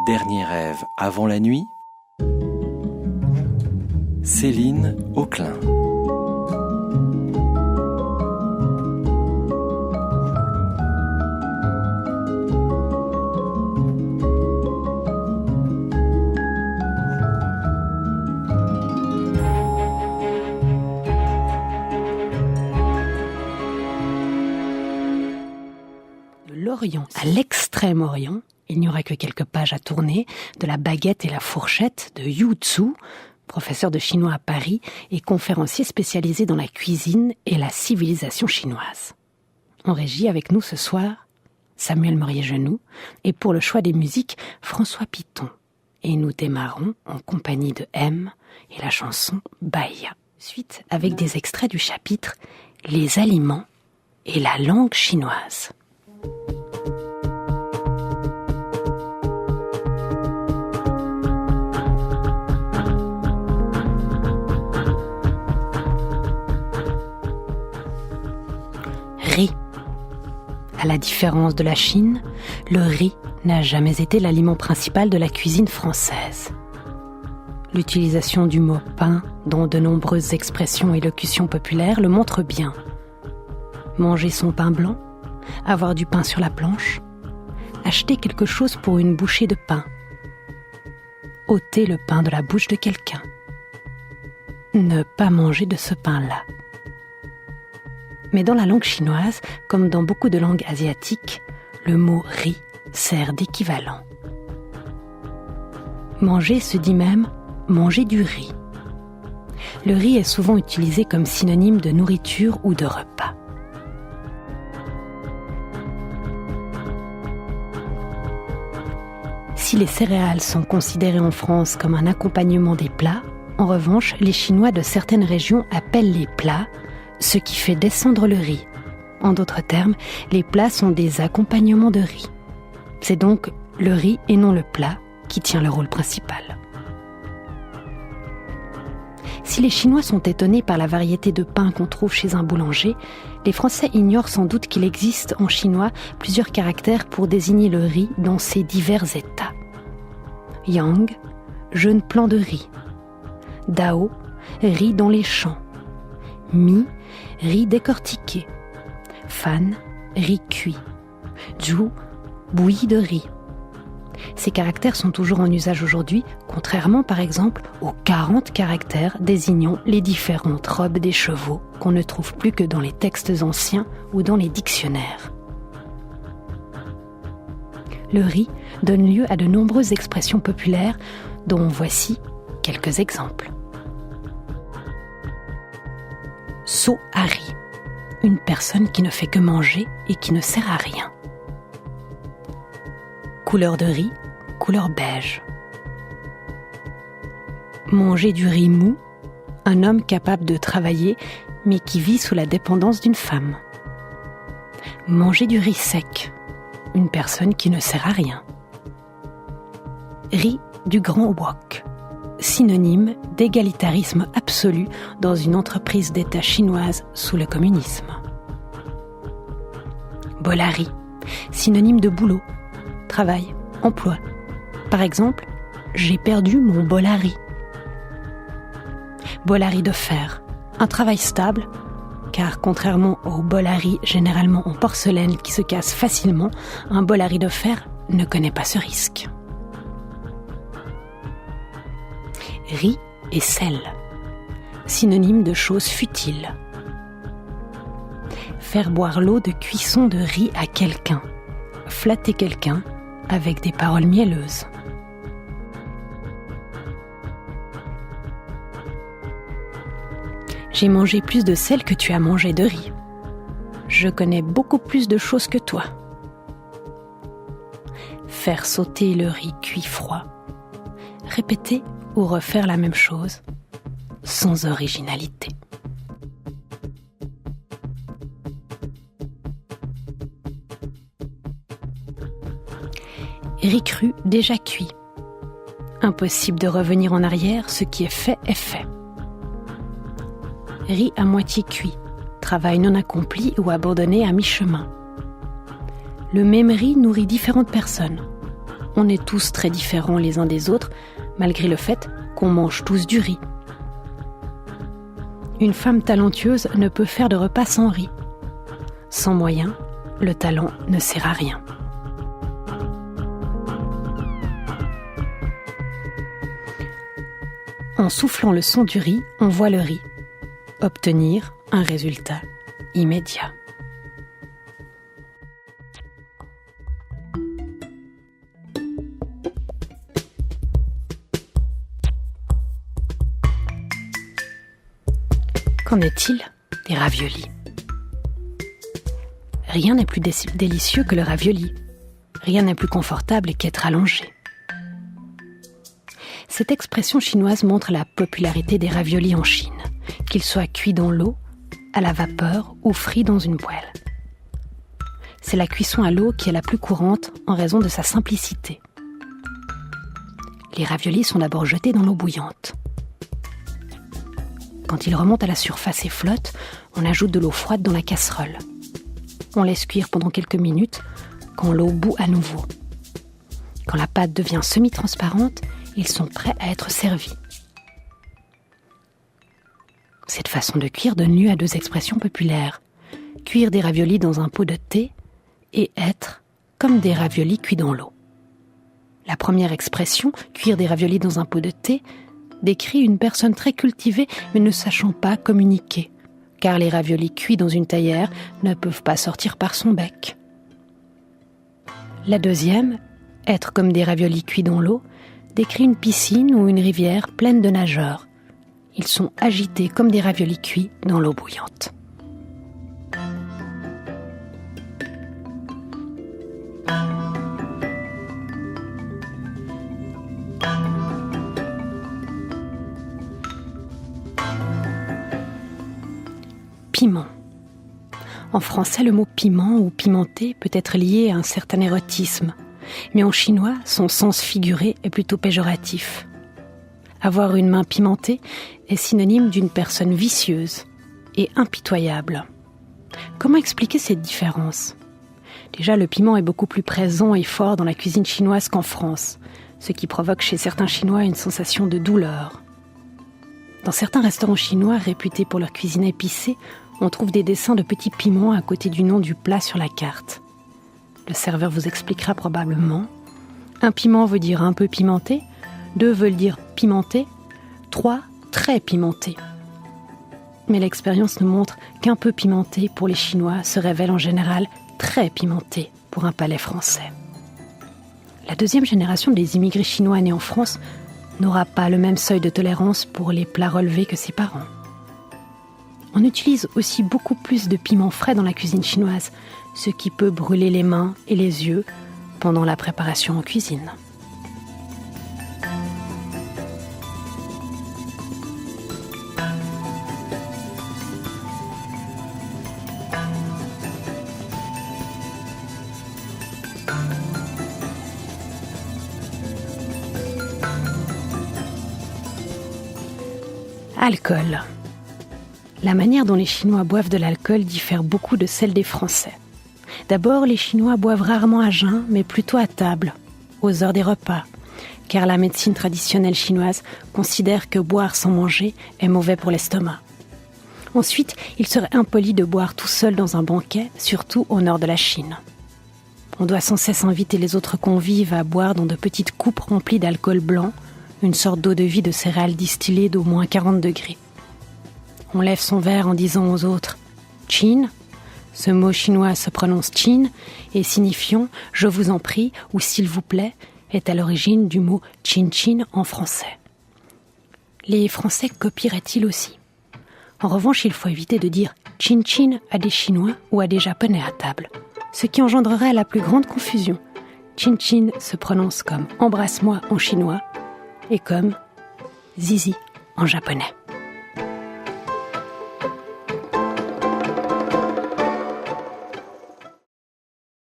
Dernier rêve avant la nuit. Céline Auclin. De l'Orient à l'Extrême-Orient, il n'y aura que quelques pages à tourner, de la baguette et la fourchette de Yu Tzu, professeur de chinois à Paris et conférencier spécialisé dans la cuisine et la civilisation chinoise. En régie avec nous ce soir, Samuel Morier-Genoux, et pour le choix des musiques, François Piton. Et nous démarrons en compagnie de M et la chanson Bahia. Suite avec des extraits du chapitre Les aliments et la langue chinoise. Riz. À la différence de la Chine, le riz n'a jamais été l'aliment principal de la cuisine française. L'utilisation du mot pain dans de nombreuses expressions et locutions populaires le montre bien. Manger son pain blanc, avoir du pain sur la planche, acheter quelque chose pour une bouchée de pain, ôter le pain de la bouche de quelqu'un, ne pas manger de ce pain-là. Mais dans la langue chinoise, comme dans beaucoup de langues asiatiques, le mot riz sert d'équivalent. Manger se dit même manger du riz. Le riz est souvent utilisé comme synonyme de nourriture ou de repas. Si les céréales sont considérées en France comme un accompagnement des plats, en revanche, les Chinois de certaines régions appellent les plats ce qui fait descendre le riz. En d'autres termes, les plats sont des accompagnements de riz. C'est donc le riz et non le plat qui tient le rôle principal. Si les Chinois sont étonnés par la variété de pain qu'on trouve chez un boulanger, les Français ignorent sans doute qu'il existe en chinois plusieurs caractères pour désigner le riz dans ses divers états. Yang, jeune plant de riz. Dao, riz dans les champs. Mi, riz décortiqué. Fan, riz cuit. Zhu, bouillie de riz. Ces caractères sont toujours en usage aujourd'hui, contrairement par exemple aux 40 caractères désignant les différentes robes des chevaux qu'on ne trouve plus que dans les textes anciens ou dans les dictionnaires. Le riz donne lieu à de nombreuses expressions populaires dont voici quelques exemples. Sot à riz, une personne qui ne fait que manger et qui ne sert à rien. Couleur de riz, couleur beige. Manger du riz mou, un homme capable de travailler mais qui vit sous la dépendance d'une femme. Manger du riz sec, une personne qui ne sert à rien. Riz du grand wok, synonyme d'égalitarisme absolu dans une entreprise d'État chinoise sous le communisme. Bol à riz, synonyme de boulot, travail, emploi. Par exemple, j'ai perdu mon bol à riz. Bol à riz de fer, un travail stable, car contrairement au bol à riz généralement en porcelaine qui se casse facilement, un bol à riz de fer ne connaît pas ce risque. Riz et sel, synonyme de choses futiles. Faire boire l'eau de cuisson de riz à quelqu'un, flatter quelqu'un avec des paroles mielleuses. J'ai mangé plus de sel que tu as mangé de riz. Je connais beaucoup plus de choses que toi. Faire sauter le riz cuit froid. Répéter ou refaire la même chose, sans originalité. Riz cru déjà cuit. Impossible de revenir en arrière, ce qui est fait est fait. Riz à moitié cuit, travail non accompli ou abandonné à mi-chemin. Le même riz nourrit différentes personnes. on est tous très différents les uns des autres, malgré le fait qu'on mange tous du riz. Une femme talentueuse ne peut faire de repas sans riz. Sans moyens, le talent ne sert à rien. En soufflant le son du riz, on voit le riz. Obtenir un résultat immédiat. Qu'en est-il des raviolis ? Rien n'est plus délicieux que le ravioli. Rien n'est plus confortable qu'être allongé. Cette expression chinoise montre la popularité des raviolis en Chine, qu'ils soient cuits dans l'eau, à la vapeur ou frits dans une poêle. C'est la cuisson à l'eau qui est la plus courante en raison de sa simplicité. Les raviolis sont d'abord jetés dans l'eau bouillante. Quand ils remontent à la surface et flottent, on ajoute de l'eau froide dans la casserole. On laisse cuire pendant quelques minutes, quand l'eau bout à nouveau. Quand la pâte devient semi-transparente, ils sont prêts à être servis. Cette façon de cuire donne lieu à deux expressions populaires. Cuire des raviolis dans un pot de thé et être comme des raviolis cuits dans l'eau. La première expression, cuire des raviolis dans un pot de thé, décrit une personne très cultivée mais ne sachant pas communiquer, car les raviolis cuits dans une théière ne peuvent pas sortir par son bec. La deuxième, être comme des raviolis cuits dans l'eau, décrit une piscine ou une rivière pleine de nageurs. Ils sont agités comme des raviolis cuits dans l'eau bouillante. Piment. En français, le mot piment ou pimenté peut être lié à un certain érotisme, mais en chinois, son sens figuré est plutôt péjoratif. Avoir une main pimentée est synonyme d'une personne vicieuse et impitoyable. Comment expliquer cette différence ? Déjà, le piment est beaucoup plus présent et fort dans la cuisine chinoise qu'en France, ce qui provoque chez certains Chinois une sensation de douleur. Dans certains restaurants chinois réputés pour leur cuisine épicée, on trouve des dessins de petits piments à côté du nom du plat sur la carte. Le serveur vous expliquera probablement. Un piment veut dire un peu pimenté, 2 veulent dire pimenté, 3 très pimenté. Mais l'expérience nous montre qu'un peu pimenté pour les Chinois se révèle en général très pimenté pour un palais français. La deuxième génération des immigrés chinois nés en France n'aura pas le même seuil de tolérance pour les plats relevés que ses parents. On utilise aussi beaucoup plus de piment frais dans la cuisine chinoise, ce qui peut brûler les mains et les yeux pendant la préparation en cuisine. Alcool. La manière dont les Chinois boivent de l'alcool diffère beaucoup de celle des Français. D'abord, les Chinois boivent rarement à jeun, mais plutôt à table, aux heures des repas, car la médecine traditionnelle chinoise considère que boire sans manger est mauvais pour l'estomac. Ensuite, il serait impoli de boire tout seul dans un banquet, surtout au nord de la Chine. On doit sans cesse inviter les autres convives à boire dans de petites coupes remplies d'alcool blanc, une sorte d'eau de vie de céréales distillée d'au moins 40 degrés. On lève son verre en disant aux autres « Chin ». Ce mot chinois se prononce « chin » et signifiant « je vous en prie » ou « s'il vous plaît » est à l'origine du mot « chin-chin » en français. Les Français copieraient-ils aussi ? En revanche, il faut éviter de dire « chin-chin » à des Chinois ou à des Japonais à table, ce qui engendrerait la plus grande confusion. Chin-chin se prononce comme « embrasse-moi » en chinois et comme « zizi » en japonais.